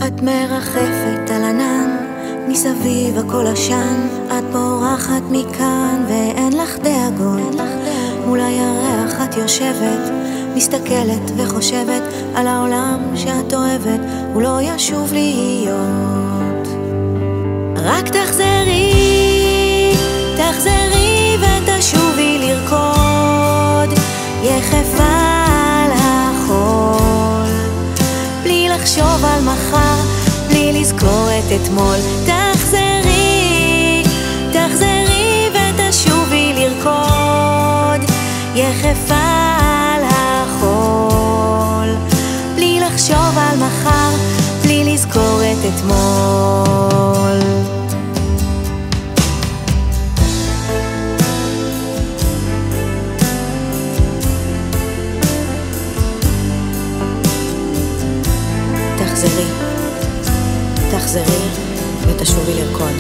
את מרחפת על ענן, מסביב הכל עשן, את בורחת מכאן ואין לך דאגות. מול הירח את יושבת, מסתכלת וחושבת על העולם שאת אוהבת, הוא לא ישוב להיות. רק תחזרי, תחזרי ותשובי לרקוד יחפה על החול, בלי לחשוב על מחר, בלי לזכור את אתמול. תחזרי, תחזרי ותשובי לרקוד יחפה על החול, בלי לחשוב על מחר, בלי לזכור את אתמול. תחזרי, תחזרי ותשובי לרקוד.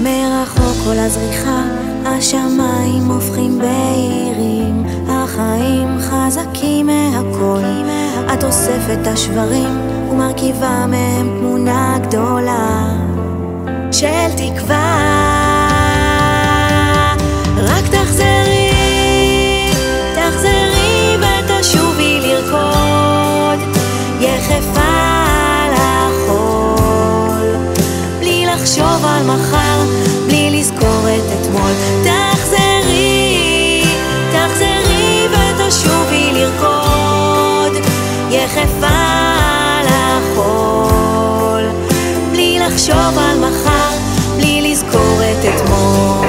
מרחוק כל הזריחה, השמיים הופכים בהירים, החיים חזקים מהכל. את אוספת השברים ומרכיבה מהם תמונה גדולה של תקווה. רק תחזרי, תחזרי ותשובי לרקוד יחפה על החול, בלי לחשוב על מחר, בלי לזכור את אתמול. תחזרי, תחזרי ותשובי לרקוד יחפה על החול, בלי לחשוב על מחר, בלי לזכור את אתמול.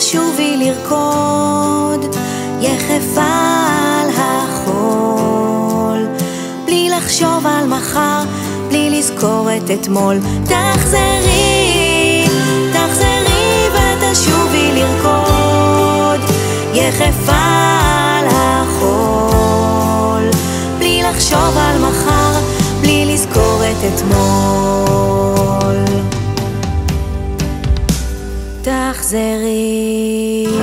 שובי לרקוד יחפה על החול, בלי לחשוב על מחר, בלי לזכור את אתמול. תחזרי, תחזרי ותשובי לרקוד יחפה על החול, בלי לחשוב על מחר, בלי לזכור את אתמול. תחזרי.